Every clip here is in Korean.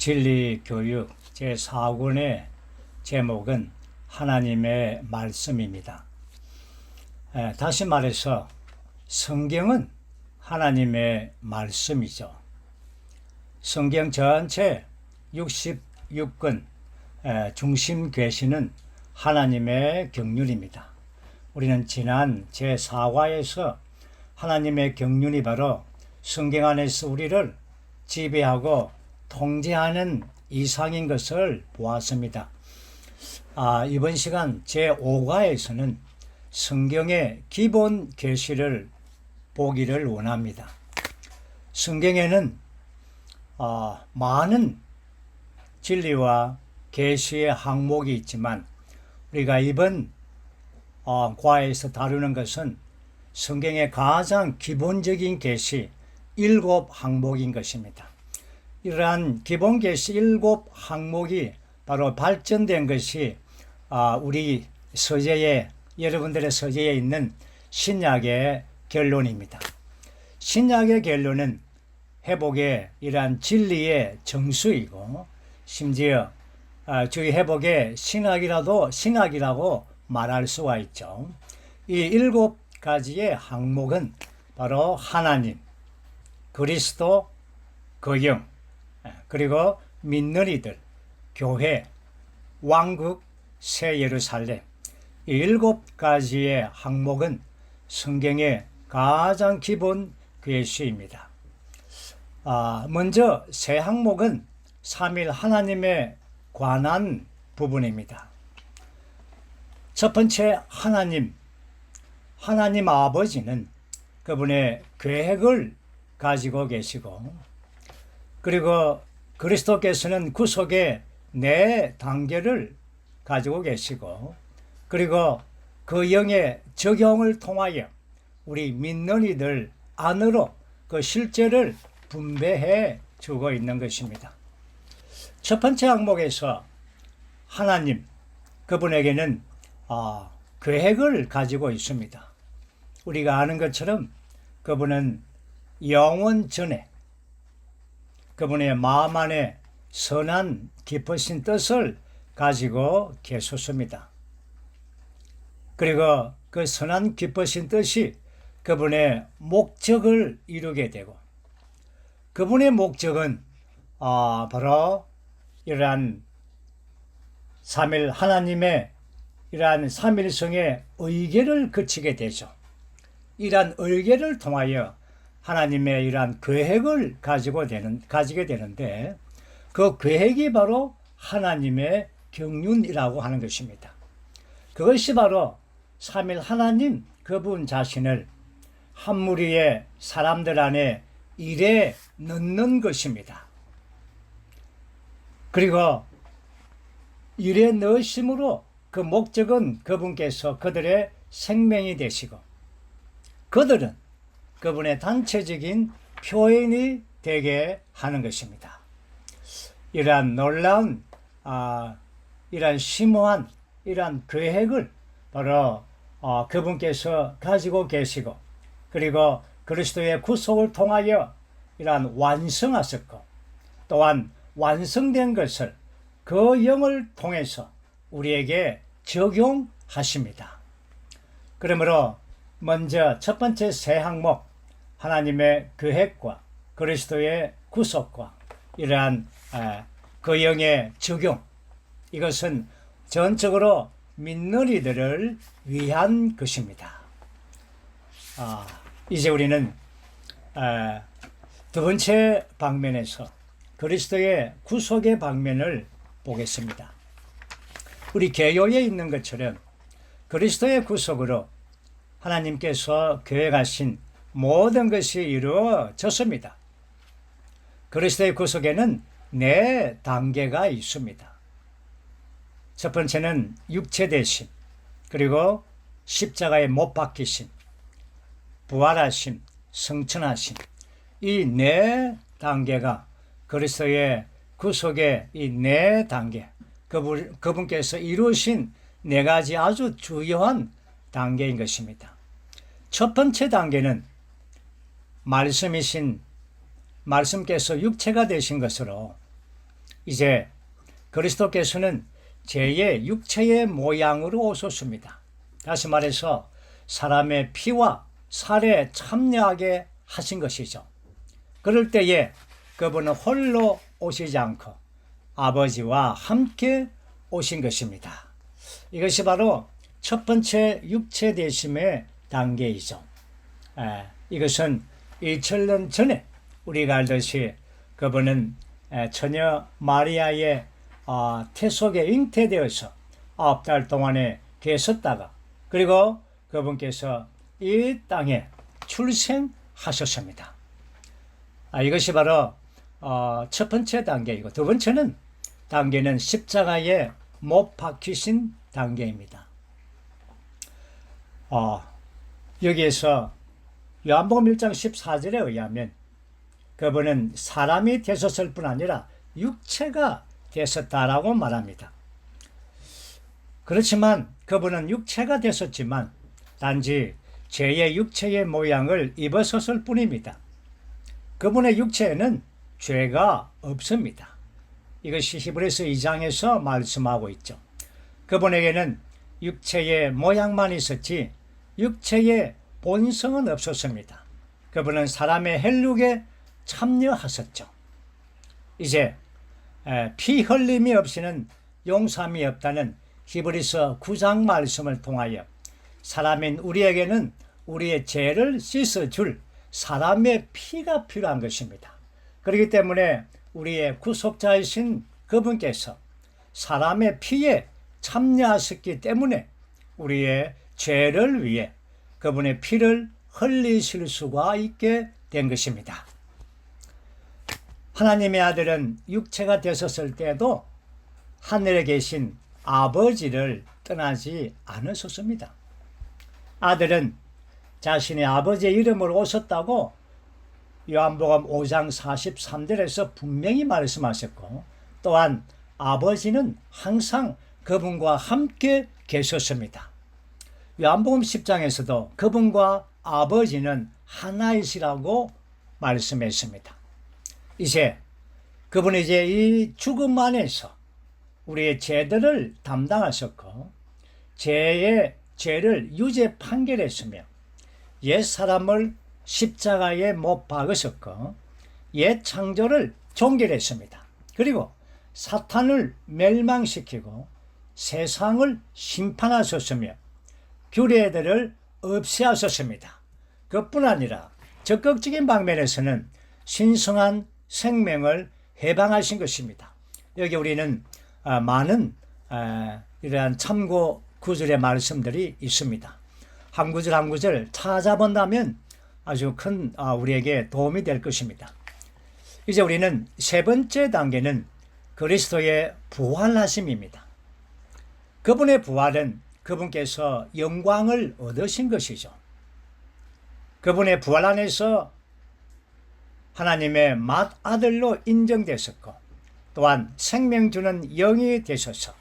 진리교육 제4권의 제목은 하나님의 말씀입니다. 다시 말해서 성경은 하나님의 말씀이죠. 성경 전체 66권 중심 계시는 하나님의 경륜입니다. 우리는 지난 제4화에서 하나님의 경륜이 바로 성경 안에서 우리를 지배하고 통제하는 이상인 것을 보았습니다. 이번 시간 제5화에서는 성경의 기본 계시를 보기를 원합니다. 성경에는 많은 진리와 계시의 항목이 있지만 우리가 이번 과에서 다루는 것은 성경의 가장 기본적인 계시 7 항목인 것입니다. 이러한 기본 계시 7 항목이 바로 발전된 것이 우리 서재에, 여러분들의 서재에 있는 신약의 결론입니다. 신약의 결론은 회복의 이러한 진리의 정수이고 심지어 저희 회복의 신학이라고 말할 수가 있죠. 이 7가지의 항목은 바로 하나님, 그리스도, 거영, 그리고 믿는 이들, 교회, 왕국, 새 예루살렘, 이 7가지의 항목은 성경의 가장 기본 계시입니다. 먼저 새 항목은 삼일 하나님에 관한 부분입니다. 첫 번째 하나님 아버지는 그분의 계획을 가지고 계시고 그리고 그리스도께서는 구속의 4단계를 가지고 계시고 그리고 그 영의 적용을 통하여 우리 믿는 이들 안으로 그 실제를 분배해 주고 있는 것입니다. 첫 번째 항목에서 하나님, 그분에게는 계획을 가지고 있습니다. 우리가 아는 것처럼 그분은 영원 전에 그분의 마음 안에 선한 깊으신 뜻을 가지고 계셨습니다. 그리고 그 선한 깊으신 뜻이 그분의 목적을 이루게 되고 그분의 목적은 바로 이러한 삼일 하나님의 이러한 삼일성의 의계를 그치게 되죠. 이러한 의계를 통하여 하나님의 이러한 계획을 가지게 되는데 그 계획이 바로 하나님의 경륜이라고 하는 것입니다. 그것이 바로 삼일 하나님 그분 자신을 한 무리의 사람들 안에 일에 넣는 것입니다. 그리고 일에 넣으심으로 그 목적은 그분께서 그들의 생명이 되시고 그들은 그분의 단체적인 표현이 되게 하는 것입니다. 이러한 놀라운 이러한 심오한 이러한 계획을 바로 그분께서 가지고 계시고 그리고 그리스도의 구속을 통하여 이러한 완성하셨고 또한 완성된 것을 그 영을 통해서 우리에게 적용하십니다. 그러므로 먼저 첫 번째 세 항목 하나님의 계획과 그리스도의 구속과 이러한 그 영의 적용 이것은 전적으로 믿는 이들을 위한 것입니다. 이제 우리는 두 번째 방면에서 그리스도의 구속의 방면을 보겠습니다. 우리 개요에 있는 것처럼 그리스도의 구속으로 하나님께서 계획하신 모든 것이 이루어졌습니다. 그리스도의 구속에는 4단계가 있습니다. 첫 번째는 육체 대심, 그리고 십자가에 못 박히심, 부활하심, 성천하심. 이 4단계가 그리스도의 구속의 이 4단계, 그분께서 이루신 4가지 아주 주요한 단계인 것입니다. 첫 번째 단계는 말씀께서 육체가 되신 것으로 이제 그리스도께서는 제2의 육체의 모양으로 오셨습니다. 다시 말해서 사람의 피와 살에 참여하게 하신 것이죠. 그럴 때에 그분은 홀로 오시지 않고 아버지와 함께 오신 것입니다. 이것이 바로 첫 번째 육체 되심의 단계이죠. 이것은 2000년 전에 우리가 알듯이 그분은 처녀 마리아의 태 속에 잉태되어서 9달 동안에 계셨다가 그리고 그분께서 이 땅에 출생하셨습니다. 이것이 바로 첫 번째 단계이고 두 번째는 단계는 십자가에 못 박히신 단계입니다. 여기에서 요한복음 1장 14절에 의하면 그분은 사람이 되셨을 뿐 아니라 육체가 되셨다라고 말합니다. 그렇지만 그분은 육체가 되셨지만 단지 죄의 육체의 모양을 입으셨을 뿐입니다. 그분의 육체에는 죄가 없습니다. 이것이 히브리서 2장에서 말씀하고 있죠. 그분에게는 육체의 모양만 있었지 육체의 본성은 없었습니다. 그분은 사람의 혈육에 참여하셨죠. 이제 피 흘림이 없이는 용서함이 없다는 히브리서 9장 말씀을 통하여 사람인 우리에게는 우리의 죄를 씻어줄 사람의 피가 필요한 것입니다. 그렇기 때문에 우리의 구속자이신 그분께서 사람의 피에 참여하셨기 때문에 우리의 죄를 위해 그분의 피를 흘리실 수가 있게 된 것입니다. 하나님의 아들은 육체가 되셨을 때도 하늘에 계신 아버지를 떠나지 않으셨습니다. 아들은 자신의 아버지의 이름으로 오셨다고 요한복음 5장 43절에서 분명히 말씀하셨고 또한 아버지는 항상 그분과 함께 계셨습니다. 요한복음 10장에서도 그분과 아버지는 하나이시라고 말씀했습니다. 이제 그분이 이제 이 죽음 안에서 우리의 죄들을 담당하셨고 죄를 유죄 판결했으며 옛 사람을 십자가에 못 박으셨고 옛 창조를 종결했습니다. 그리고 사탄을 멸망시키고 세상을 심판하셨으며 규례들을 없애하셨습니다. 그뿐 아니라 적극적인 방면에서는 신성한 생명을 해방하신 것입니다. 여기 우리는 많은 이러한 참고 구절의 말씀들이 있습니다. 한 구절 한 구절 찾아본다면 아주 큰 우리에게 도움이 될 것입니다. 이제 우리는 세 번째 단계는 그리스도의 부활하심입니다. 그분의 부활은 그분께서 영광을 얻으신 것이죠. 그분의 부활 안에서 하나님의 맏아들로 인정되셨고 또한 생명 주는 영이 되셔서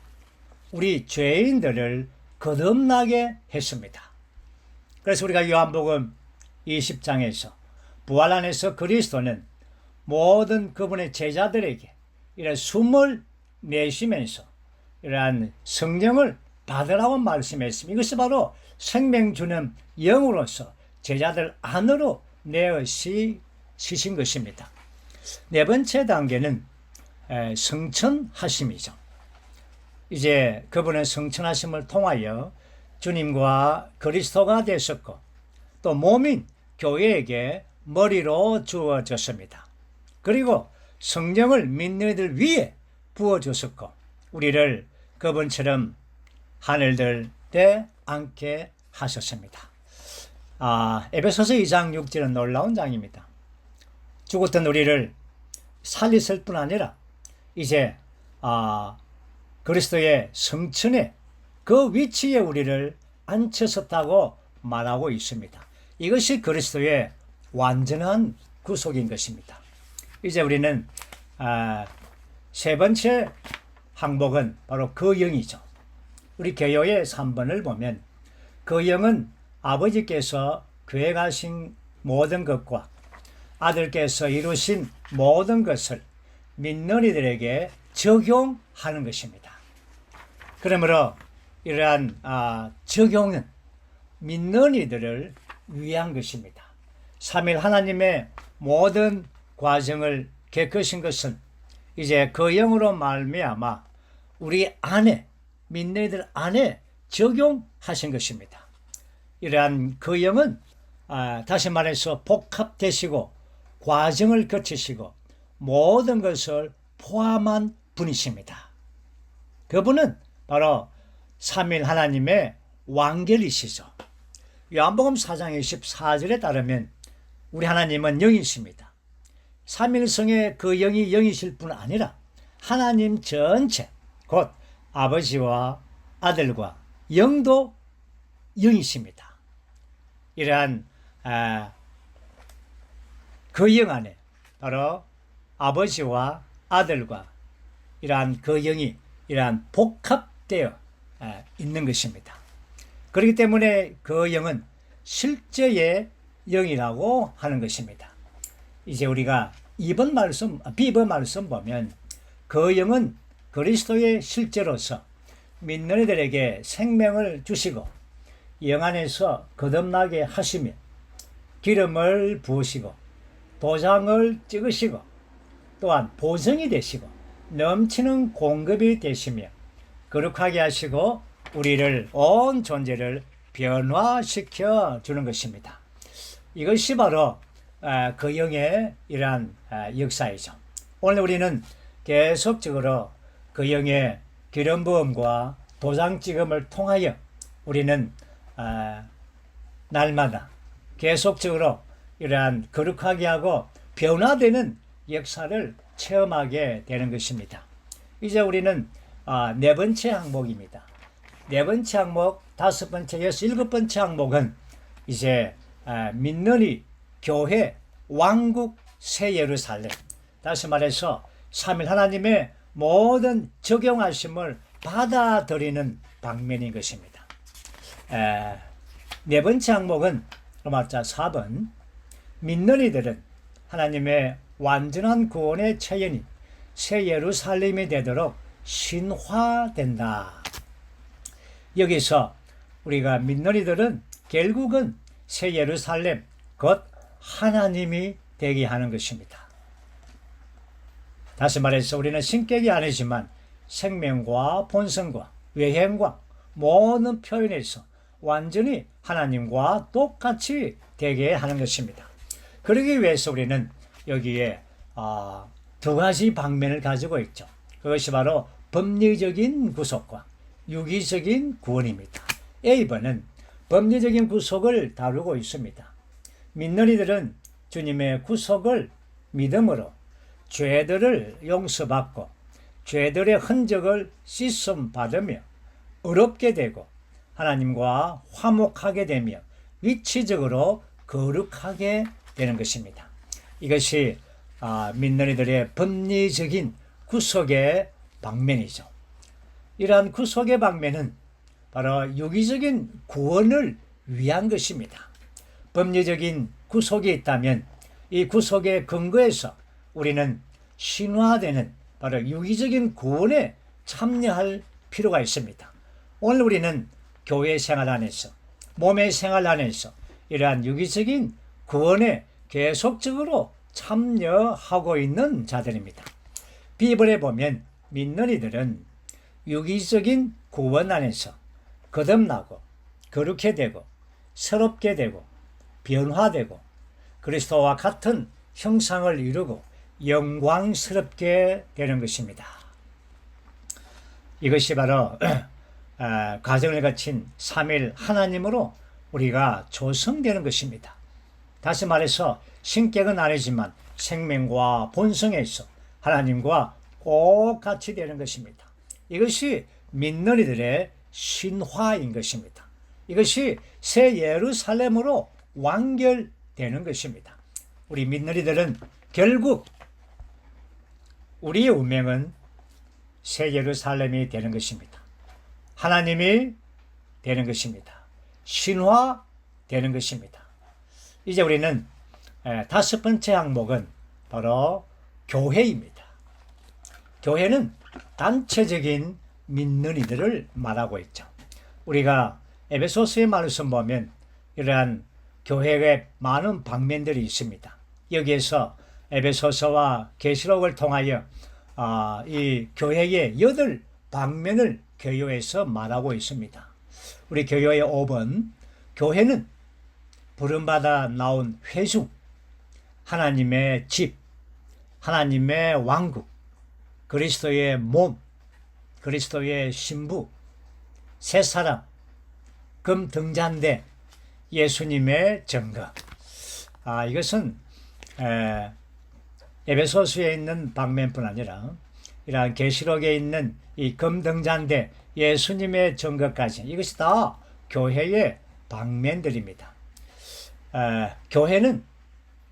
우리 죄인들을 거듭나게 했습니다. 그래서 우리가 요한복음 20장에서 부활 안에서 그리스도는 모든 그분의 제자들에게 이런 숨을 내쉬면서 이러한 성령을 받으라고 말씀했습니다. 이것이 바로 생명 주는 영으로서 제자들 안으로 내어시신 것입니다. 네 번째 단계는 성천하심이죠. 이제 그분의 성천하심을 통하여 주님과 그리스도가 되셨고 또 몸인 교회에게 머리로 주어졌습니다. 그리고 성령을 믿는 이들 위에 부어주셨고 우리를 그분처럼 하늘들에 앉게 하셨습니다. 에베소서 2장 6절은 놀라운 장입니다. 죽었던 우리를 살리실 뿐 아니라 이제 그리스도의 성천에 그 위치에 우리를 앉히셨다고 말하고 있습니다. 이것이 그리스도의 완전한 구속인 것입니다. 이제 우리는 세 번째 항목은 바로 그 영이죠. 우리 개요의 3번을 보면 그 영은 아버지께서 계획하신 모든 것과 아들께서 이루신 모든 것을 믿는 이들에게 적용하는 것입니다. 그러므로 이러한 적용은 믿는 이들을 위한 것입니다. 삼일 하나님의 모든 과정을 겪으신 것은 이제 그 영으로 말미암아 우리 안에, 믿는 이들 안에 적용하신 것입니다. 이러한 그 영은 다시 말해서 복합되시고 과정을 거치시고 모든 것을 포함한 분이십니다. 그분은 바로 삼일 하나님의 왕결이시죠. 요한복음 4장 24절에 따르면 우리 하나님은 영이십니다. 삼일성의 그 영이 영이실 뿐 아니라 하나님 전체, 곧 아버지와 아들과 영도 영이십니다. 이러한 그 영 안에 바로 아버지와 아들과 이러한 그 영이 이러한 복합되어 있는 것입니다. 그렇기 때문에 그 영은 실제의 영이라고 하는 것입니다. 이제 우리가 비번 말씀 보면 그 영은 그리스도의 실제로서 믿는 이들에게 생명을 주시고 영 안에서 거듭나게 하시며 기름을 부으시고 도장을 찍으시고 또한 보증이 되시고 넘치는 공급이 되시며 거룩하게 하시고 우리를 온 존재를 변화시켜 주는 것입니다. 이것이 바로 그 영의 이러한 역사이죠. 오늘 우리는 계속적으로 그 영의 기름 부음과 도장 찍음을 통하여 우리는 날마다 계속적으로 이러한 거룩하게 하고 변화되는 역사를 체험하게 되는 것입니다. 이제 우리는 네 번째 항목입니다. 네 번째 항목, 다섯 번째, 여섯, 일곱 번째 항목은 이제 믿는 이 교회 왕국 새 예루살렘, 다시 말해서 삼일 하나님의 모든 적용하심을 받아들이는 방면인 것입니다. 네 번째 항목은 로마자 4번, 믿는 이들은 하나님의 완전한 구원의 처연인 새 예루살렘이 되도록 신화된다. 여기서 우리가 믿는 이들은 결국은 새 예루살렘, 곧 하나님이 되게 하는 것입니다. 다시 말해서 우리는 신격이 아니지만 생명과 본성과 외행과 모든 표현에서 완전히 하나님과 똑같이 되게 하는 것입니다. 그러기 위해서 우리는 여기에 두 가지 방면을 가지고 있죠. 그것이 바로 법리적인 구속과 유기적인 구원입니다. A번은 법리적인 구속을 다루고 있습니다. 믿는 이들은 주님의 구속을 믿음으로 죄들을 용서받고 죄들의 흔적을 씻음 받으며 의롭게 되고 하나님과 화목하게 되며 위치적으로 거룩하게 되는 것입니다. 이것이 믿는 이들의 법리적인 구속의 방면이죠. 이러한 구속의 방면은 바로 유기적인 구원을 위한 것입니다. 법리적인 구속이 있다면 이 구속의 근거에서 우리는 신화되는 바로 유기적인 구원에 참여할 필요가 있습니다. 오늘 우리는 교회 생활 안에서, 몸의 생활 안에서 이러한 유기적인 구원에 계속적으로 참여하고 있는 자들입니다. 비블에 보면 믿는 이들은 유기적인 구원 안에서 거듭나고 거룩해 되고 새롭게 되고 변화되고 그리스도와 같은 형상을 이루고 영광스럽게 되는 것입니다. 이것이 바로 과정을 거친 삼일 하나님으로 우리가 조성되는 것입니다. 다시 말해서 신격은 아니지만 생명과 본성에서 하나님과 꼭 같이 되는 것입니다. 이것이 믿는 이들의 신화인 것입니다. 이것이 새 예루살렘으로 완결되는 것입니다. 우리 믿는 이들은 결국 우리의 운명은 새 예루살렘이 되는 것입니다. 하나님이 되는 것입니다. 신화되는 것입니다. 이제 우리는 다섯 번째 항목은 바로 교회입니다. 교회는 단체적인 믿는 이들을 말하고 있죠. 우리가 에베소서의 말씀 보면 이러한 교회의 많은 방면들이 있습니다. 여기에서 에베소서와 계시록을 통하여 이 교회의 8방면을 교회에서 말하고 있습니다. 우리 교회의 5번, 교회는 부름받아 나온 회중, 하나님의 집, 하나님의 왕국, 그리스도의 몸, 그리스도의 신부, 새 사람, 금 등잔대, 예수님의 증거. 이것은 에베소서에 있는 방면뿐 아니라 이러한 계시록에 있는 이 금등잔대, 예수님의 증거까지, 이것이 다 교회의 방면들입니다. 교회는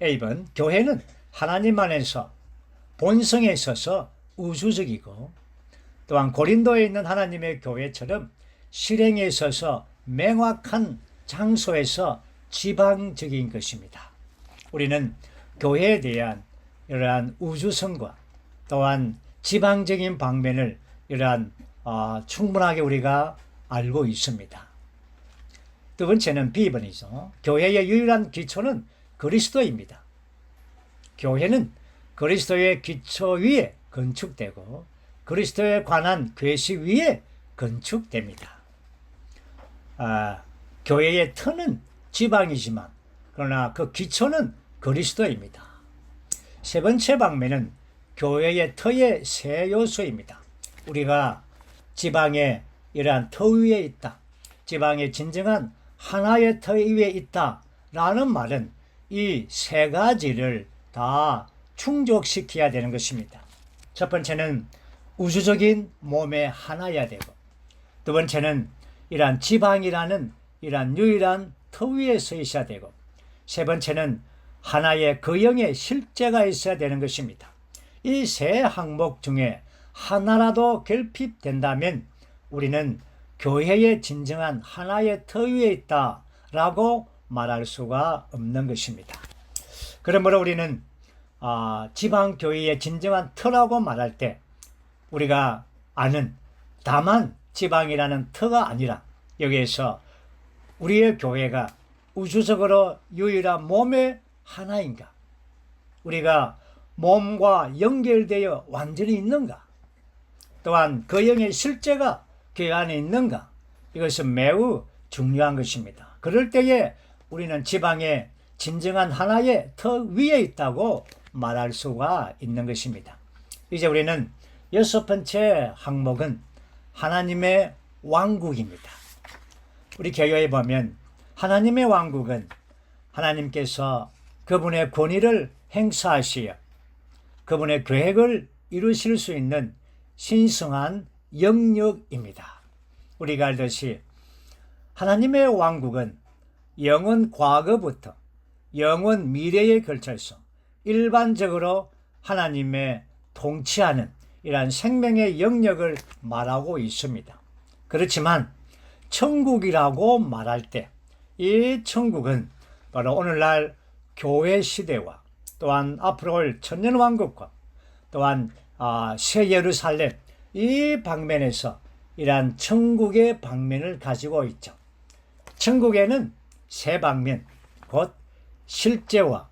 A번, 교회는 하나님 안에서 본성에 있어서 우주적이고, 또한 고린도에 있는 하나님의 교회처럼 실행에 있어서 명확한 장소에서 지방적인 것입니다. 우리는 교회에 대한 이러한 우주성과 또한 지방적인 방면을 이러한 충분하게 우리가 알고 있습니다. 두 번째는 B번이죠. 교회의 유일한 기초는 그리스도입니다. 교회는 그리스도의 기초 위에 건축되고 그리스도에 관한 계시 위에 건축됩니다. 교회의 터는 지방이지만 그러나 그 기초는 그리스도입니다. 세 번째 방면은 교회의 터의 세 요소입니다. 우리가 지방의 이러한 터 위에 있다, 지방의 진정한 하나의 터 위에 있다 라는 말은 이 세 가지를 다 충족시켜야 되는 것입니다. 첫 번째는 우주적인 몸의 하나여야 되고, 두 번째는 이러한 지방이라는 이러한 유일한 터 위에 서 있어야 되고, 세 번째는 하나의 거형의 실제가 있어야 되는 것입니다. 이 세 항목 중에 하나라도 결핍된다면 우리는 교회의 진정한 하나의 터 위에 있다라고 말할 수가 없는 것입니다. 그러므로 우리는 지방교회의 진정한 터라고 말할 때 우리가 아는 다만 지방이라는 터가 아니라 여기에서 우리의 교회가 우주적으로 유일한 몸의 하나인가? 우리가 몸과 연결되어 완전히 있는가? 또한 그 영의 실제가 그 안에 있는가? 이것은 매우 중요한 것입니다. 그럴 때에 우리는 지방의 진정한 하나의 터 위에 있다고 말할 수가 있는 것입니다. 이제 우리는 여섯 번째 항목은 하나님의 왕국입니다. 우리 교회에 보면 하나님의 왕국은 하나님께서 그분의 권위를 행사하시어 그분의 계획을 이루실 수 있는 신성한 영역입니다. 우리가 알듯이 하나님의 왕국은 영원 과거부터 영원 미래에 걸쳐서 일반적으로 하나님의 통치하는 이러한 생명의 영역을 말하고 있습니다. 그렇지만 천국이라고 말할 때 이 천국은 바로 오늘날 교회 시대와 또한 앞으로 올 천년왕국과 또한 새 예루살렘 이 방면에서 이러한 천국의 방면을 가지고 있죠. 천국에는 세 방면, 곧 실제와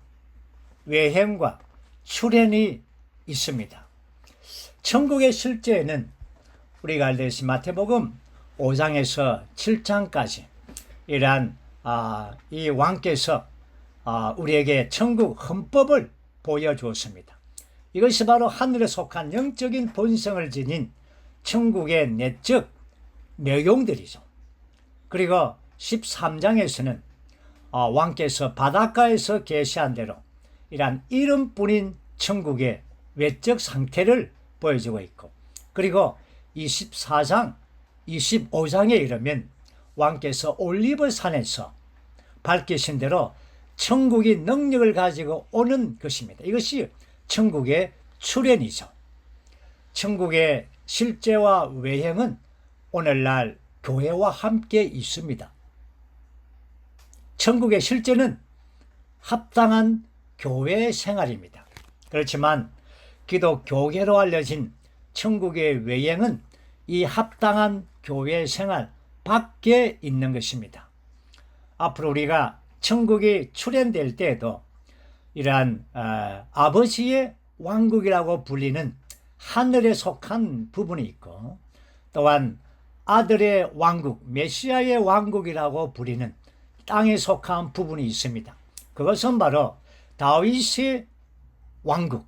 외행과 출현이 있습니다. 천국의 실제에는 우리가 알듯이 마태복음 5장에서 7장까지 이러한 이 왕께서 우리에게 천국 헌법을 보여주었습니다. 이것이 바로 하늘에 속한 영적인 본성을 지닌 천국의 내적 내용들이죠. 그리고 13장에서는 왕께서 바닷가에서 계시한 대로 이러한 이름뿐인 천국의 외적 상태를 보여주고 있고, 그리고 24장, 25장에 이르면 왕께서 올리브 산에서 밝히신 대로 천국이 능력을 가지고 오는 것입니다. 이것이 천국의 출현이죠. 천국의 실제와 외형은 오늘날 교회와 함께 있습니다. 천국의 실제는 합당한 교회 생활입니다. 그렇지만 기독교계로 알려진 천국의 외행은 이 합당한 교회 생활 밖에 있는 것입니다. 앞으로 우리가 천국이 출현될 때에도 이러한 아버지의 왕국이라고 불리는 하늘에 속한 부분이 있고, 또한 아들의 왕국, 메시아의 왕국이라고 불리는 땅에 속한 부분이 있습니다. 그것은 바로 다윗의 왕국,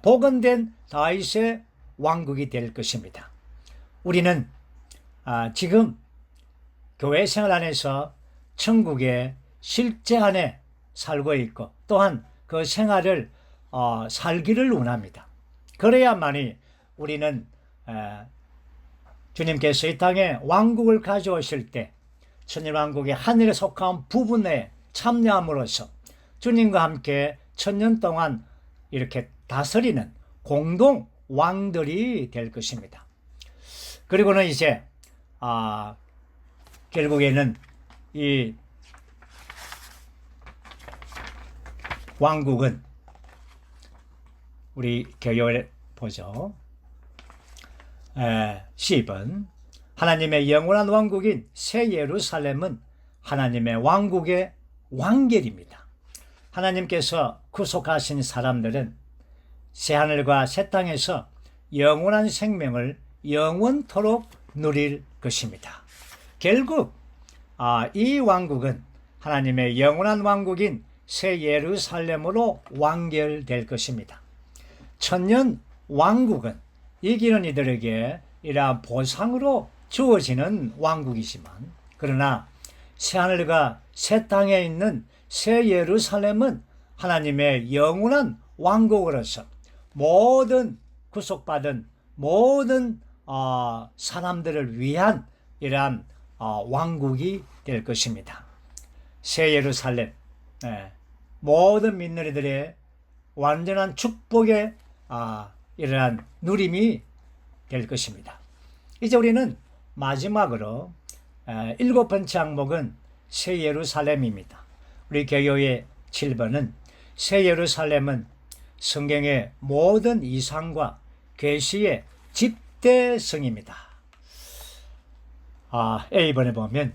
복원된 다윗의 왕국이 될 것입니다. 우리는 지금 교회 생활 안에서 천국의 실제 안에 살고 있고, 또한 그 생활을 살기를 원합니다. 그래야만이 우리는 주님께서 이 땅에 왕국을 가져오실 때 천년왕국의 하늘에 속한 부분에 참여함으로써 주님과 함께 천년 동안 이렇게 다스리는 공동 왕들이 될 것입니다. 그리고는 이제 결국에는 이 왕국은 우리 교회를 보죠. 10번 하나님의 영원한 왕국인 새 예루살렘은 하나님의 왕국의 왕결입니다. 하나님께서 구속하신 사람들은 새하늘과 새 땅에서 영원한 생명을 영원토록 누릴 것입니다. 결국 이 왕국은 하나님의 영원한 왕국인 새 예루살렘으로 완결될 것입니다. 천년 왕국은 이기는 이들에게 이러한 보상으로 주어지는 왕국이지만, 그러나 새하늘과 새 땅에 있는 새 예루살렘은 하나님의 영원한 왕국으로서 모든 구속받은 모든 사람들을 위한 이러한 왕국이 될 것입니다. 새 예루살렘, 모든 민노리들의 완전한 축복의 이러한 누림이 될 것입니다. 이제 우리는 마지막으로 7번째 항목은 새 예루살렘입니다. 우리 개요의 7번은 새 예루살렘은 성경의 모든 이상과 계시의 집대성입니다. A번에 보면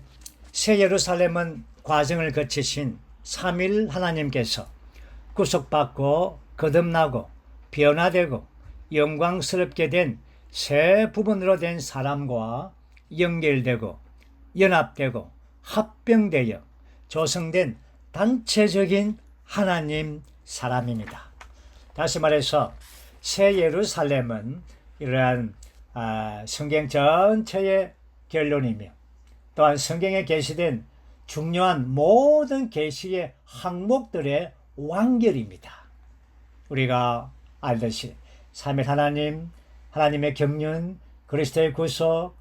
새 예루살렘은 과정을 거치신 3일 하나님께서 구속받고 거듭나고 변화되고 영광스럽게 된 새 부분으로 된 사람과 연결되고 연합되고 합병되어 조성된 단체적인 하나님 사람입니다. 다시 말해서 새 예루살렘은 이러한 성경 전체의 결론이며, 또한 성경에 게시된 중요한 모든 계시의 항목들의 완결입니다. 우리가 알듯이 삼위 하나님, 하나님의 경륜, 그리스도의 구속,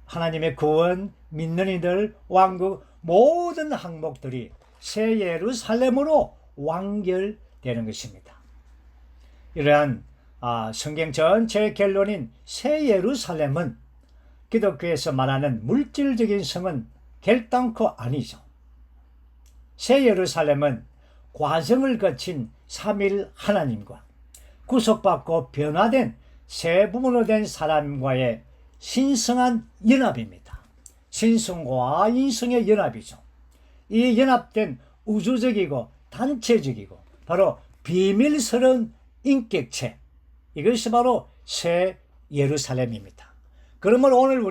하나님의 구원, 믿는 이들, 왕국, 모든 항목들이 새 예루살렘으로 완결되는 것입니다. 이러한 성경 전체의 결론인 새 예루살렘은 기독교에서 말하는 물질적인 성은 결단코 아니죠. 새 예루살렘은 과정을 거친 삼일 하나님과 구속받고 변화된 새 부분으로 된 사람과의 신성한 연합입니다. 신성과 인성의 연합이죠. 이 연합된 우주적이고 단체적이고 바로 비밀스러운 인격체, 이것이 바로 새 예루살렘입니다. 그러므로 오늘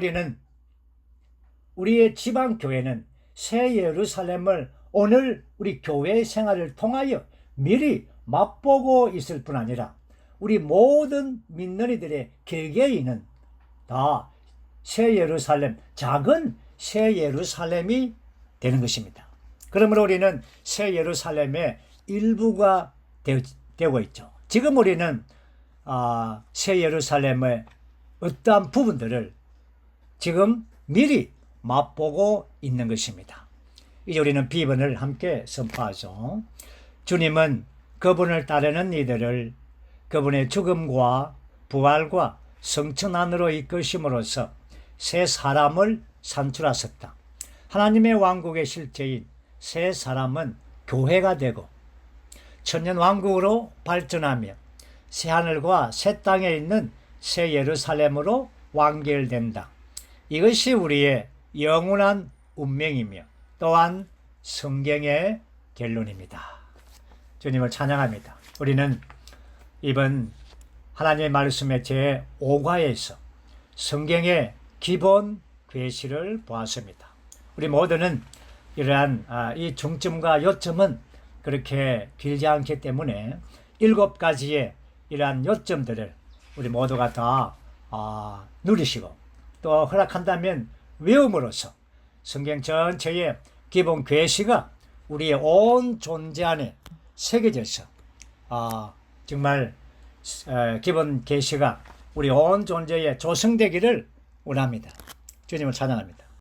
우리의 지방교회는 새 예루살렘을 오늘 우리 교회 생활을 통하여 미리 맛보고 있을 뿐 아니라 우리 모든 믿는 이들의 개개인은 다 새 예루살렘, 작은 새 예루살렘이 되는 것입니다. 그러므로 우리는 새 예루살렘의 일부가 되고 있죠. 지금 우리는 새 예루살렘의 어떠한 부분들을 지금 미리 맛보고 있는 것입니다. 이제 우리는 B번을 함께 선포하죠. 주님은 그분을 따르는 이들을 그분의 죽음과 부활과 성천 안으로 이끄심으로써 새 사람을 산출하셨다. 하나님의 왕국의 실체인 새 사람은 교회가 되고 천년 왕국으로 발전하며 새 하늘과 새 땅에 있는 새 예루살렘으로 완결된다. 이것이 우리의 영원한 운명이며 또한 성경의 결론입니다. 주님을 찬양합니다. 우리는 이번 하나님의 말씀의 제5과에서 성경의 기본 계시를 보았습니다. 우리 모두는 이러한 이 중점과 요점은 그렇게 길지 않기 때문에 7가지의 이러한 요점들을 우리 모두가 다 누리시고 또 허락한다면 외움으로써 성경 전체의 기본 계시가 우리의 온 존재 안에 새겨져서 정말 기본 계시가 우리 온 존재에 조성되기를 원합니다. 주님을 찬양합니다.